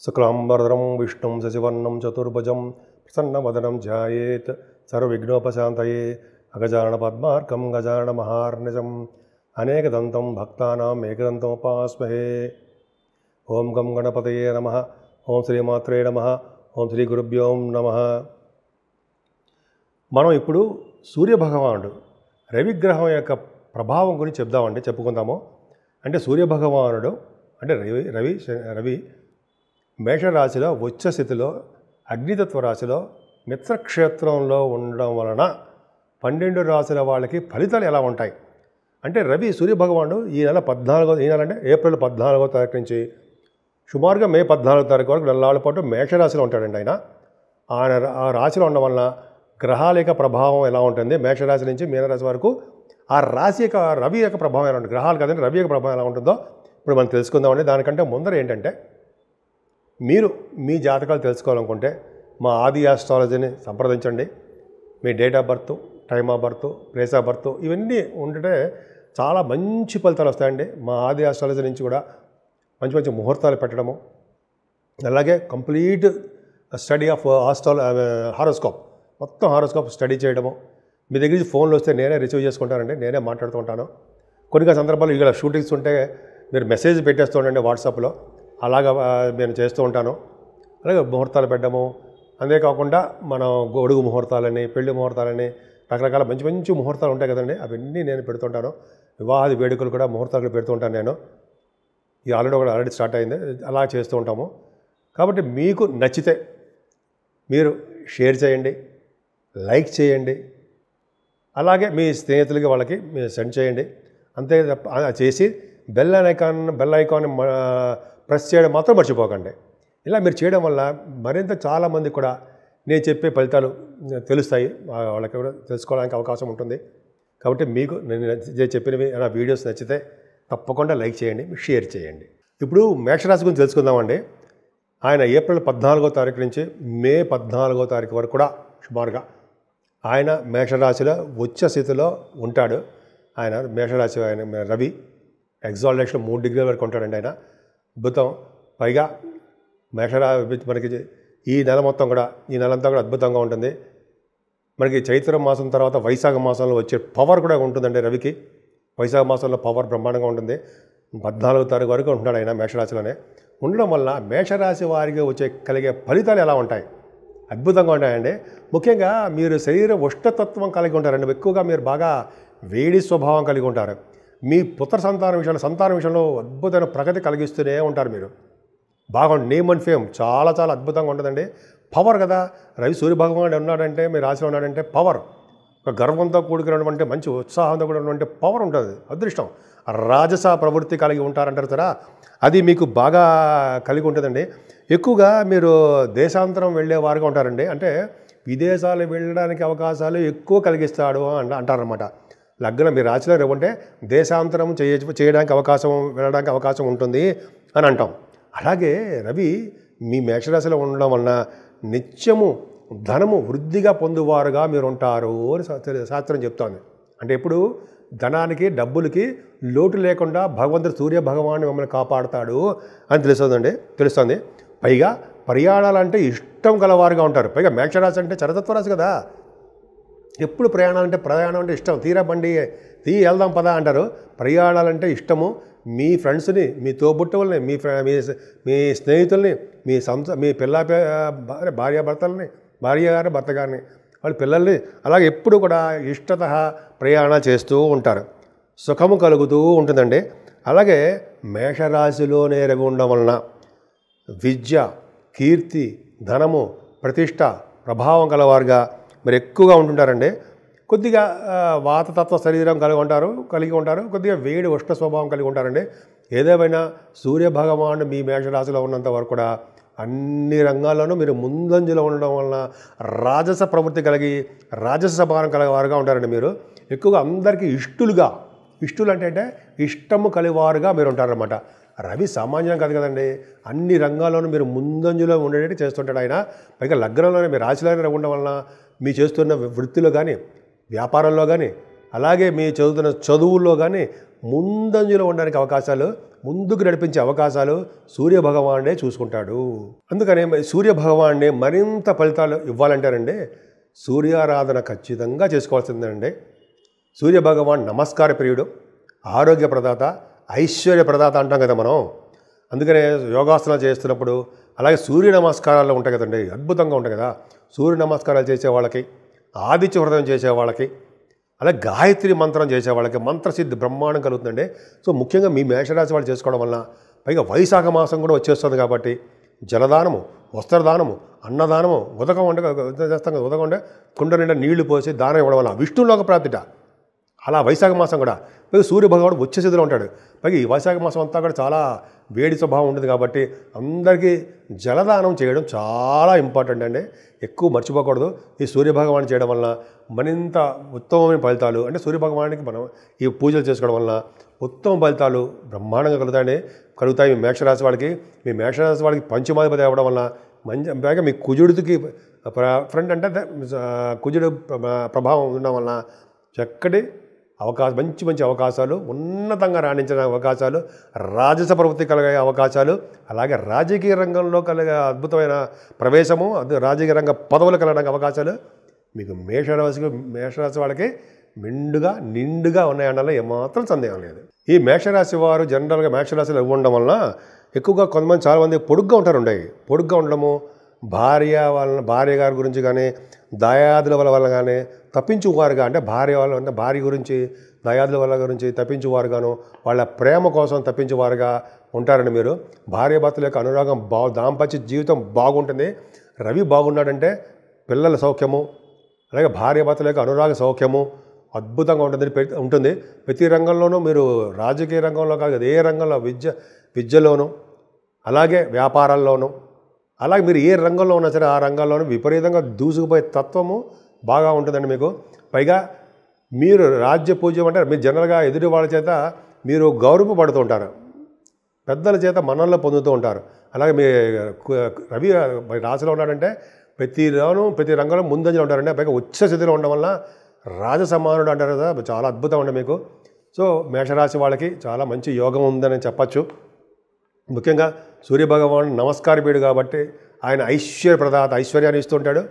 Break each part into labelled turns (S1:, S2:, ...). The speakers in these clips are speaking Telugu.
S1: శుక్లాంబరధరం విష్ణుం శశివర్ణం చతుర్భుజం ప్రసన్నవదనం ధ్యాయేత్ సర్వవిఘ్నోపశాంతయే అగజానన పద్మార్కం గజానన మహార్నిజం అనేకదంతం భక్తానాం ఏకదంతముపాస్మహే. ఓం గం గణపతయే నమః. ఓం శ్రీమాత్రే నమః. ఓం శ్రీ గురుభ్యో నమః. మనం ఇప్పుడు సూర్యభగవానుడు రవిగ్రహం యొక్క ప్రభావం గురించి చెప్పుకుందాము. అంటే సూర్యభగవానుడు అంటే రవి మేషరాశిలో ఉచ్చస్థితిలో అగ్నితత్వ రాశిలో మిత్రక్షేత్రంలో ఉండడం వలన 12 రాశుల వాళ్ళకి ఫలితాలు ఎలా ఉంటాయి అంటే రవి సూర్యభగవానుడు ఈ నెల అంటే ఏప్రిల్ 14వ తారీఖు నుంచి సుమారుగా మే 14వ తారీఖు వరకు నెలల పాటు మేషరాశిలో ఉంటాడండి. ఆయన ఆ రాశిలో ఉండడం వలన గ్రహాల యొక్క ప్రభావం ఎలా ఉంటుంది, మేషరాశి నుంచి మీనరాశి వరకు ఆ రాశి యొక్క రవి యొక్క ప్రభావం ఎలా ఉంటుంది, గ్రహాలు కదండి రవి యొక్క ప్రభావం ఎలా ఉంటుందో ఇప్పుడు మనం తెలుసుకుందామండి. దానికంటే ముందర ఏంటంటే మీరు మీ జాతకాలు తెలుసుకోవాలనుకుంటే మా ఆది ఆస్ట్రాలజీని సంప్రదించండి. మీ date of birth, time of birth, place of birth ఇవన్నీ ఉంటే చాలా మంచి ఫలితాలు వస్తాయండి. మా ఆది ఆస్ట్రాలజీ నుంచి కూడా మంచి మంచి ముహూర్తాలు పెట్టడము, అలాగే కంప్లీట్ స్టడీ ఆఫ్ హారోస్కోప్ మొత్తం హారోస్కోప్ స్టడీ చేయడము. మీ దగ్గర నుంచి ఫోన్లు వస్తే నేనే రిసీవ్ చేసుకుంటానండి, నేనే మాట్లాడుతూ ఉంటాను. కొన్ని సందర్భాలు ఇక్కడ షూటింగ్స్ ఉంటే మీరు మెసేజ్ పెట్టేస్తూ ఉండండి వాట్సాప్లో, అలాగా నేను చేస్తూ ఉంటాను. అలాగే ముహూర్తాలు పెట్టడము, అంతేకాకుండా మనం గొడుగు ముహూర్తాలని, పెళ్లి ముహూర్తాలని రకరకాల మంచి మంచి ముహూర్తాలు ఉంటాయి కదండి, అవన్నీ నేను పెడుతుంటాను. వివాహాది వేడుకలు కూడా ముహూర్తాలు పెడుతూ ఉంటాను నేను. ఇది ఆల్రెడీ స్టార్ట్ అయింది, అలా చేస్తూ ఉంటాము. కాబట్టి మీకు నచ్చితే మీరు షేర్ చేయండి, లైక్ చేయండి, అలాగే మీ స్నేహితులకి వాళ్ళకి మీరు సెండ్ చేయండి. అంతే చేసి బెల్ ఐకాన్ ప్రెస్ చేయడం మాత్రం మర్చిపోకండి. ఇలా మీరు చేయడం వల్ల మరింత చాలామంది కూడా నేను చెప్పే ఫలితాలు తెలుస్తాయి, వాళ్ళకి కూడా తెలుసుకోవడానికి అవకాశం ఉంటుంది. కాబట్టి మీకు నేను చెప్పినవి నా వీడియోస్ నచ్చితే తప్పకుండా లైక్ చేయండి, షేర్ చేయండి. ఇప్పుడు మేషరాశి గురించి తెలుసుకుందామండి. ఆయన ఏప్రిల్ 14వ తారీఖు నుంచి మే 14వ తారీఖు వరకు కూడా సుమారుగా ఆయన మేషరాశిలో ఉచ్చ స్థితిలో ఉంటాడు. ఆయన మేషరాశి ఆయన రవి ఎగ్జాల్టేషన్ 3 డిగ్రీల వరకు ఉంటాడండి. ఆయన అద్భుతం. పైగా మనకి ఈ నెల మొత్తం కూడా ఈ నెలంతా కూడా అద్భుతంగా ఉంటుంది. మనకి చైత్ర మాసం తర్వాత వైశాఖ మాసంలో వచ్చే పవర్ కూడా ఉంటుందండి రవికి. వైశాఖ మాసంలో పవర్ బ్రహ్మాండంగా ఉంటుంది. 14వ తారీఖు వరకు ఉంటాడు ఆయన మేషరాశిలోనే. ఉండడం వల్ల మేషరాశి వారికి కలిగే ఫలితాలు ఎలా ఉంటాయి, అద్భుతంగా ఉంటాయండి. ముఖ్యంగా మీరు శరీర ఉష్ణతత్వం కలిగి ఉంటారండి. ఎక్కువగా మీరు బాగా వేడి స్వభావం కలిగి ఉంటారు. మీ పుత్ర సంతానం విషయంలో అద్భుతమైన ప్రగతి కలిగిస్తూనే ఉంటారు. మీరు బాగా నేమ్ అండ్ ఫేమ్ చాలా చాలా అద్భుతంగా ఉంటుందండి. పవర్ కదా, రవి సూర్యభగవానుడు ఉన్నాడంటే మీ రాశిలో ఉన్నాడంటే పవర్, ఒక గర్వంతో కూడుకున్నటువంటి మంచి ఉత్సాహంతో కూడినటువంటి పవర్ ఉంటుంది, అదృష్టం. రాజస ప్రవృత్తి కలిగి ఉంటారంటారు కదా, అది మీకు బాగా కలిగి ఉంటుందండి. ఎక్కువగా మీరు దేశాంతరం వెళ్ళేవారుగా ఉంటారండి. అంటే విదేశాలు వెళ్ళడానికి అవకాశాలు ఎక్కువ కలిగిస్తాడు అంటారనమాట. లగ్నం మీ రాశిలో రేవంటే దేశాంతరం చేయడానికి వెళ్ళడానికి అవకాశం ఉంటుంది అని అంటాం. అలాగే రవి మీ మేషరాశిలో ఉండడం వలన నిత్యము ధనము వృద్ధిగా పొందువారుగా మీరు ఉంటారు అని శాస్త్రం చెప్తోంది. అంటే ఇప్పుడు ధనానికి డబ్బులకి లోటు లేకుండా భగవంతుడు సూర్య భగవాను మిమ్మల్ని కాపాడుతాడు అని తెలుస్తుంది. పైగా ప్రయాణాలంటే ఇష్టం గలవారుగా ఉంటారు. పైగా మేషరాశి అంటే చరతత్వ రాశి కదా, ఎప్పుడు ప్రయాణం అంటే ఇష్టం. తీరా బండి వెళ్దాం పదా అంటారు. ప్రయాణాలంటే ఇష్టము. మీ ఫ్రెండ్స్ని, మీ తోబుట్టువుల్ని, మీ స్నేహితుల్ని, మీ భార్య గారు భర్త గారిని, వాళ్ళ పిల్లల్ని అలాగే ఎప్పుడు కూడా ఇష్టత ప్రయాణాలు చేస్తూ ఉంటారు. సుఖము కలుగుతూ ఉంటుందండి. అలాగే మేషరాశిలోనే రవి ఉండడం వలన విద్య, కీర్తి, ధనము, ప్రతిష్ట, ప్రభావం కలవారుగా మీరు ఎక్కువగా ఉంటుంటారండి. కొద్దిగా వాతతత్వ శరీరం కలిగి ఉంటారు. కొద్దిగా వేడి ఉష్ణ స్వభావం కలిగి ఉంటారండి. ఏదేమైనా సూర్యభగవానుడు మీ మేషరాశిలో ఉన్నంత వరకు కూడా అన్ని రంగాల్లోనూ మీరు ముందంజలో ఉండడం వలన రాజస ప్రవృత్తి కలిగి రాజస స్వభావం కలిగేవారుగా ఉంటారండి. మీరు ఎక్కువగా అందరికీ ఇష్టులు అంటే ఇష్టము కలివారుగా మీరు ఉంటారన్నమాట. రవి సామాన్యం కాదు కదండి, అన్ని రంగాల్లోనూ మీరు ముందంజలో ఉండేటట్టు చేస్తుంటాడు ఆయన. పైగా లగ్నంలోనే మీ రాశిలోనే ఉండడం వలన మీ చేస్తున్న వృత్తిలో కానీ, వ్యాపారంలో కానీ, అలాగే మీ చదువుతున్న చదువుల్లో కానీ ముందంజలో ఉండడానికి అవకాశాలు, ముందుకు నడిపించే అవకాశాలు సూర్యభగవానుడే చూసుకుంటాడు. అందుకనే సూర్యభగవానుడే మరింత ఫలితాలు ఇవ్వాలంటారండి సూర్యారాధన ఖచ్చితంగా చేసుకోవాల్సిందండి. సూర్యభగవాన్ నమస్కార ప్రియుడు, ఆరోగ్య ప్రదాత, ఐశ్వర్య ప్రదాత అంటాం కదా మనం. అందుకనే యోగాసనాలు చేస్తున్నప్పుడు అలాగే సూర్య నమస్కారాలు ఉంటాయి కదండి, అద్భుతంగా ఉంటాయి కదా. సూర్య నమస్కారాలు చేసే వాళ్ళకి, ఆదిత్య హృదయం చేసే వాళ్ళకి, అలాగే గాయత్రి మంత్రం చేసే వాళ్ళకి మంత్రసిద్ధి బ్రహ్మాండం కలుగుతుందండి. సో ముఖ్యంగా మీ మేషరాశి వాళ్ళు చేసుకోవడం వలన, పైగా వైశాఖ మాసం కూడా వచ్చేస్తుంది కాబట్టి జలదానము, వస్త్రదానము, అన్నదానము, ఉదకం వంట చేస్తాం కదా, ఉదకం అంటే కుండ నిండా నీళ్లు పోసి దానం ఇవ్వడం వల్ల విష్ణులోక ప్రాప్తిట. అలా వైశాఖ మాసం కూడా పైగా సూర్యభగవానుడు వచ్చే స్థితిలో ఉంటాడు. పైగా ఈ వైశాఖ మాసం అంతా కూడా చాలా వేడి స్వభావం ఉంటుంది కాబట్టి అందరికీ జలదానం చేయడం చాలా ఇంపార్టెంట్ అండి. ఎక్కువ మర్చిపోకూడదు. ఈ సూర్యభగవాను చేయడం వలన మరింత ఉత్తమమైన ఫలితాలు, అంటే సూర్యభగవానికి మనం ఈ పూజలు చేసుకోవడం వలన ఉత్తమ ఫలితాలు బ్రహ్మాండంగా కలుగుతాయి మీ మేషరాశి వాళ్ళకి. మీ మేషరాశి వాళ్ళకి పంచమాధిపతి అవ్వడం వలన మంచి, పైగా మీ కుజుడికి ఫ్రంట్ అంటే కుజుడు ప్రభావం ఉండడం వలన చక్కటి అవకాశం, మంచి అవకాశాలు, ఉన్నతంగా రాణించిన అవకాశాలు, రాజస ప్రవృత్తి కలిగే అవకాశాలు, అలాగే రాజకీయ రంగంలో కలిగే అద్భుతమైన ప్రవేశము, రాజకీయ రంగ పదవులు కలగడానికి అవకాశాలు మీకు మేషరాశి వాళ్ళకి నిండుగా ఉన్నాయన్నలో ఏమాత్రం సందేహం లేదు. ఈ మేషరాశి వారు జనరల్గా మేషరాశిలో ఉండడం వలన ఎక్కువగా కొంతమంది చాలామంది పొడుగ్గా ఉంటారు. పొడుగ్గా ఉండడము, భార్య గారి గురించి కానీ, దయాదుల వల్ల కానీ తప్పించువారుగా, అంటే భార్య గురించి, దయాదుల వల్ల గురించి తప్పించువారుగాను, వాళ్ళ ప్రేమ కోసం తప్పించువారుగా ఉంటారండి మీరు. భార్యాభర్తల యొక్క అనురాగం దాంపత్య జీవితం బాగుంటుంది. రవి బాగున్నాడంటే పిల్లల సౌఖ్యము, అలాగే భార్యాభర్తల యొక్క అనురాగ సౌఖ్యము అద్భుతంగా ఉంటుంది. ప్రతి రంగంలోనూ మీరు రాజకీయ రంగంలో కాదు, ఏ రంగంలో, విద్యలోనూ, అలాగే వ్యాపారాల్లోనూ, అలాగే మీరు ఏ రంగంలో ఉన్నా సరే ఆ రంగంలోనూ విపరీతంగా దూసుకుపోయే తత్వము బాగా ఉంటుందండి మీకు. పైగా మీరు రాజ్య పూజ్యం అంటే మీరు జనరల్గా ఎదుటి వాళ్ళ చేత మీరు గౌరవపడుతూ ఉంటారు, పెద్దల చేత మన్ననలు పొందుతూ ఉంటారు. అలాగే మీ రవి రాశిలో ఉన్నాడంటే ప్రతి రంగంలో ముందంజలో ఉంటారండి. పైగా ఉచ్చ స్థితిలో ఉండడం వల్ల రాజసమానుడు అంటారు కదా, చాలా అద్భుతం అండి మీకు. సో మేషరాశి వాళ్ళకి చాలా మంచి యోగం ఉందని చెప్పచ్చు. ముఖ్యంగా సూర్యభగవాను నమస్కారపీడు కాబట్టి ఆయన ఐశ్వర్యాన్ని ఇస్తూ ఉంటాడు.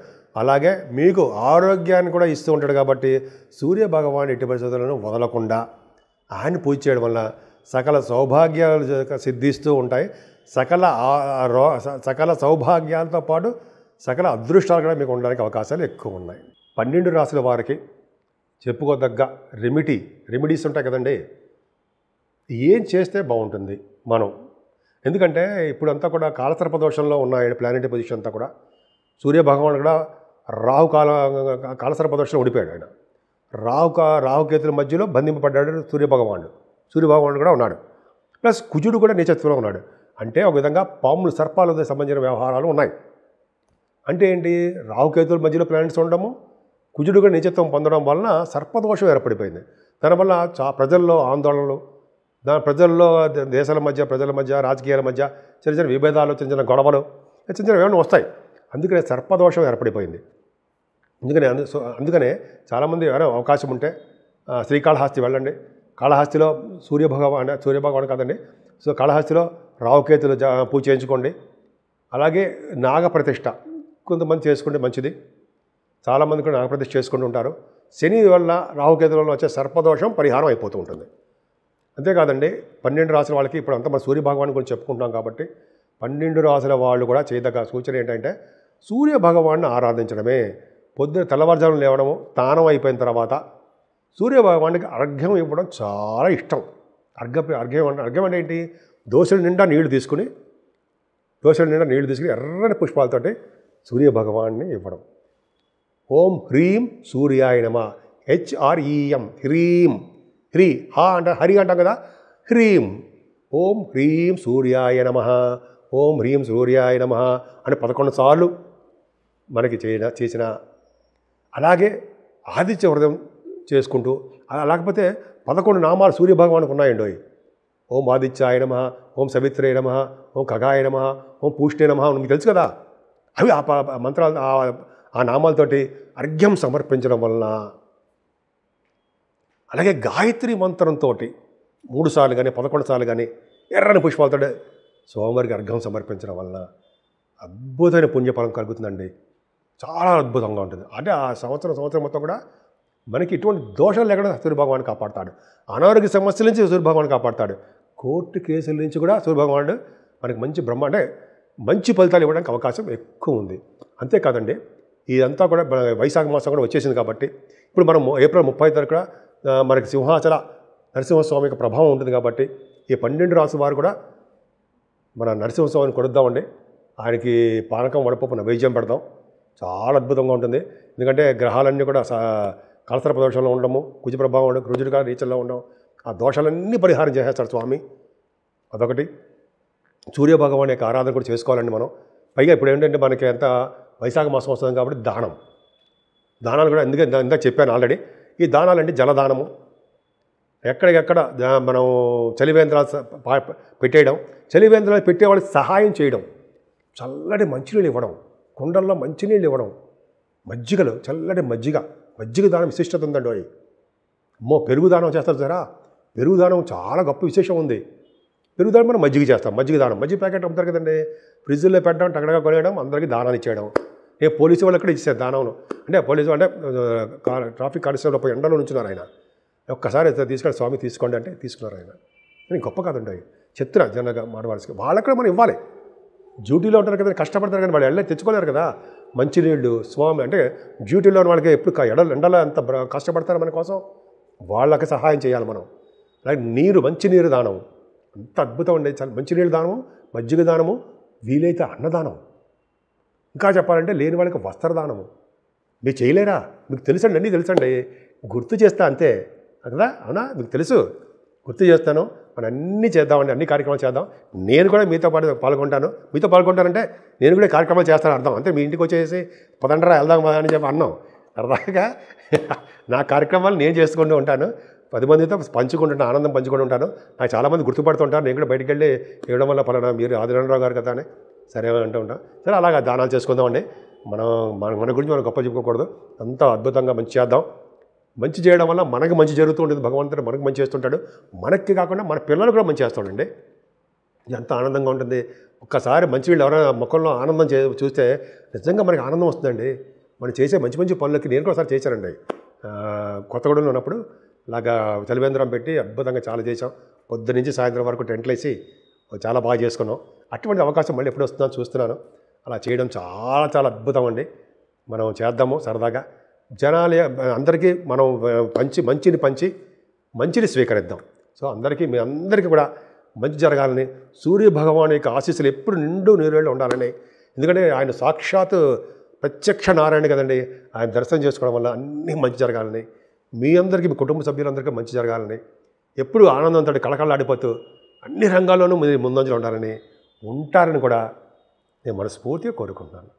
S1: అలాగే మీకు ఆరోగ్యాన్ని కూడా ఇస్తూ ఉంటాడు కాబట్టి సూర్యభగవాను ఎట్టి పరిస్థితులను వదలకుండా ఆయన పూజ చేయడం వల్ల సకల సౌభాగ్యాలు సిద్ధిస్తూ ఉంటాయి. సకల సౌభాగ్యాలతో పాటు సకల అదృష్టాలు కూడా మీకు ఉండడానికి అవకాశాలు ఎక్కువ ఉన్నాయి. 12 రాశుల వారికి చెప్పుకోదగ్గ రెమెడీస్ ఉంటాయి కదండి. ఏం చేస్తే బాగుంటుంది మనం, ఎందుకంటే ఇప్పుడంతా కూడా కాలసర్పదోషంలో ఉన్నాయి ప్లానెటరీ పొజిషన్ అంతా కూడా. సూర్యభగవానుడు కూడా కాలసర్పదోషంలో ఓడిపోయాడు. ఆయన రాహుకేతుల మధ్యలో బంధింపబడ్డాడు సూర్యభగవానుడు కూడా ఉన్నాడు. ప్లస్ కుజుడు కూడా నీచత్వంలో ఉన్నాడు. అంటే ఒక విధంగా పాములు, సర్పాలతో సంబంధించిన వ్యవహారాలు ఉన్నాయి. అంటే ఏంటి, రాహుకేతుల మధ్యలో ప్లానెట్స్ ఉండడము, కుజుడు కూడా నీచత్వం పొందడం వలన సర్పదోషం ఏర్పడిపోయింది. దానివల్ల ప్రజల్లో ఆందోళనలు, ప్రజల్లో దేశాల మధ్య, ప్రజల మధ్య, రాజకీయాల మధ్య చిన్న విభేదాలు, చిన్న గొడవలు, ఏమైనా వస్తాయి. అందుకనే సర్పదోషం ఏర్పడిపోయింది. అందుకనే చాలామంది అవకాశం ఉంటే శ్రీకాళహస్తి వెళ్ళండి. కాళహస్తిలో సూర్యభగవాన్ కాదండి, సో కాళహస్తిలో రాహుకేతులు పూజ చేయించుకోండి. అలాగే నాగప్రతిష్ఠ కొంతమంది చేసుకుంటే మంచిది. చాలామంది కూడా నాగప్రతిష్ఠ చేసుకుంటూ ఉంటారు. శని వల్ల రాహుకేతులలో వచ్చే సర్పదోషం పరిహారం అయిపోతూ ఉంటుంది. అంతేకాదండి 12 రాశుల వాళ్ళకి ఇప్పుడు అంతా మన సూర్యభగవాన్ గురించి చెప్పుకుంటాం కాబట్టి 12 రాశుల వాళ్ళు కూడా చేయదగ్గ సూచన ఏంటంటే సూర్యభగవాన్ని ఆరాధించడమే. పొద్దున తెల్లవారుజామున లేవడము, స్నానం అయిపోయిన తర్వాత సూర్యభగవానికి అర్ఘ్యం ఇవ్వడం చాలా ఇష్టం. అర్ఘ్యం అంటే ఏంటి, దోశల నిండా నీళ్లు తీసుకుని ఎర్రని పుష్పాలతోటి సూర్యభగవాన్ని ఇవ్వడం. ఓం హ్రీం సూర్యాయ నమః, HREM, హా అంటే హరి అంటాం కదా, హ్రీం. ఓం హ్రీం సూర్యాయ నమః, ఓం హ్రీం సూర్యాయ నమః అని 11 సార్లు మనకి చేసిన, అలాగే ఆదిత్య వ్రతం చేసుకుంటూ, లేకపోతే 11 నామాలు సూర్యభగవానికి ఉన్నాయండి. ఓం ఆదిత్యాయ నమః, ఓం సవిత్రే నమః, ఓం ఖగాయ నమః, ఓం పూష్ణే నమః, మీకు తెలుసు కదా. అవి ఆ మంత్రాలు, ఆ నామాలతోటి అర్ఘ్యం సమర్పించడం వలన అలాగే గాయత్రి మంత్రంతో 3 సార్లు కానీ 11 సార్లు కానీ ఎర్రని పుష్పాలతో స్వామివారికి అర్ఘ్యం సమర్పించడం వలన అద్భుతమైన పుణ్యఫలం కలుగుతుందండి. చాలా అద్భుతంగా ఉంటుంది. అంటే ఆ సంవత్సరం మొత్తం కూడా మనకి ఇటువంటి దోషాలు లేకుండా సూర్యభగవానుడు కాపాడుతాడు. అనారోగ్య సమస్యల నుంచి సూర్యభగవానుడు కాపాడుతాడు. కోర్టు కేసుల నుంచి కూడా సూర్యభగవానుడు మనకి అంటే మంచి ఫలితాలు ఇవ్వడానికి అవకాశం ఎక్కువ ఉంది. అంతేకాదండి, ఇదంతా కూడా వైశాఖ మాసం కూడా వచ్చేసింది కాబట్టి ఇప్పుడు మనం ఏప్రిల్ 30 తారీఖున మనకి సింహాచల నరసింహస్వామి యొక్క ప్రభావం ఉంటుంది కాబట్టి ఈ 12 రాసుల వారు కూడా మన నరసింహస్వామిని కొడుద్దామండి. ఆయనకి పానకం వడపప్పు నైవేద్యం పెడదాం. చాలా అద్భుతంగా ఉంటుంది. ఎందుకంటే గ్రహాలన్నీ కూడా కలసరప దోషంలో ఉండడము, కుజ ప్రభావం ఉండడం, కుజుడిగా రీచల్లో ఉండడం, ఆ దోషాలన్నీ పరిహారం చేసేస్తాడు స్వామి. అదొకటి. సూర్యభగవాన్ యొక్క ఆరాధన కూడా చేసుకోవాలండి మనం. పైగా ఇప్పుడు ఏంటంటే మనకి ఎంత వైశాఖ మాసం వస్తుంది కాబట్టి దానాలు కూడా ఇందాక చెప్పాను ఆల్రెడీ. ఈ దానాలంటే జలదానము, ఎక్కడికెక్కడ మనం చలివేంద్రాలు పెట్టేయడం, చలివేంద్రాలు పెట్టేవాళ్ళకి సహాయం చేయడం, చల్లటి మంచినీళ్ళు ఇవ్వడం, కుండల్లో మంచినీళ్ళు ఇవ్వడం, మజ్జిగలు చల్లటి మజ్జిగ దానం విశిష్టత ఉందండి. అమ్మో, పెరుగు దానం చేస్తారు సరా, పెరుగు దానం చాలా గొప్ప విశేషం ఉంది. పెరుగు దానం మనం మజ్జిగ చేస్తాం. మజ్జిగ దానం, మజ్జిగ ప్యాకెట్ అమ్ముతారు కదండి, ఫ్రిడ్జ్లో పెట్టడం, టగడగా కొనేయడం, అందరికీ దానాలు ఇచ్చేయడం. నేను పోలీసు వాళ్ళు కూడా ఇచ్చాను దానం. అంటే పోలీసు అంటే ట్రాఫిక్ కానిస్టేబుల్ పోయి ఎండలో నుంచున్నారు ఆయన. ఒక్కసారి తీసుకొని స్వామి తీసుకోండి అంటే తీసుకున్నారు ఆయన. నేను గొప్ప కాదండి, చెప్తున్నా జనగా మాడవాల్సి వాళ్ళకి కూడా మనం ఇవ్వాలి. డ్యూటీలో ఉంటారు కదా, కష్టపడతారు కానీ వాళ్ళు వెళ్ళి తెచ్చుకోలేరు కదా మంచినీళ్ళు. స్వామి అంటే డ్యూటీలో వాళ్ళకి ఎప్పుడు ఎండలో ఎంత కష్టపడతారు మన కోసం, వాళ్ళకి సహాయం చేయాలి మనం. అలాగే మంచినీరు దానం అంత అద్భుతం అండి. మంచినీళ్ళు దానము, మజ్జిగ దానము, వీలైతే అన్నదానం, ఇంకా చెప్పాలంటే లేని వాళ్ళకి వస్త్రదానము. మీరు చేయలేరా? మీకు తెలుసండి, అన్నీ తెలుసండి, గుర్తు చేస్తా అంతే కదా. అవునా, మీకు తెలుసు, గుర్తు చేస్తాను. మనం అన్నీ చేద్దామండి, అన్ని కార్యక్రమాలు చేద్దాం. నేను కూడా మీతో పాల్గొంటాను. మీతో పాల్గొంటానంటే నేను కూడా కార్యక్రమాలు చేస్తాను అర్థం. అంతే మీ ఇంటికి వచ్చేసి పదండ్రా వెళ్దాం అని చెప్పి అన్నాం. సరదాగా నా కార్యక్రమాలు నేను చేసుకుంటూ ఉంటాను, 10 మందితో పంచుకుంటుంటాను, ఆనందం పంచుకుంటూ ఉంటాను. నాకు చాలామంది గుర్తుపడుతుంటారు. నేను కూడా బయటికి వెళ్ళి ఇవ్వడం వల్ల పలానా మీరు ఆదినారాయణరావు గారు కదా అని సరే అంటూ ఉంటాం. సరే అలాగా దానాలు చేసుకుందామండి. మన గురించి మనం గొప్ప చెప్పుకోకూడదు. అంతా అద్భుతంగా మంచి చేద్దాం. మంచి చేయడం వల్ల మనకు మంచి జరుగుతూ ఉంటుంది. భగవంతుడు మనకు మంచి చేస్తుంటాడు, మనకి కాకుండా మన పిల్లలు కూడా మంచి చేస్తాడండి. ఎంత ఆనందంగా ఉంటుంది. ఒక్కసారి మంచి వీళ్ళు ఎవరైనా ముఖంలో ఆనందం చూస్తే నిజంగా మనకి ఆనందం వస్తుందండి. మనం చేసే మంచి పనులకి నేను కూడా ఒకసారి చేశానండి. కొత్తగూడెంలో ఉన్నప్పుడు ఇలాగా చలివేంద్రం పెట్టి అద్భుతంగా చాలా చేసాం. పొద్దు నుంచి సాయంత్రం వరకు టెంట్లు వేసి చాలా బాగా చేసుకున్నాం. అటువంటి అవకాశం మళ్ళీ ఎప్పుడు వస్తుందో చూస్తున్నాను. అలా చేయడం చాలా చాలా అద్భుతం అండి. మనం చేద్దాము సరదాగా. జనాలు అందరికీ మనం మంచిని స్వీకరిద్దాం. సో మీ అందరికీ కూడా మంచి జరగాలని, సూర్య భగవాన్ యొక్క ఆశీస్సులు ఎప్పుడు నిండు నీరేళ్ళు ఉండాలని. ఎందుకంటే ఆయన సాక్షాత్ ప్రత్యక్ష నారాయణ కదండి. ఆయన దర్శనం చేసుకోవడం వల్ల అన్నీ మంచి జరగాలని, మీ అందరికీ, మీ కుటుంబ సభ్యులందరికీ మంచి జరగాలని, ఎప్పుడు ఆనందంతో కళకళలాడిపోతూ అన్ని రంగాల్లోనూ మీరు ముందంజలో ఉంటారని కూడా నేను మనస్ఫూర్తిగా కోరుకుంటున్నాను.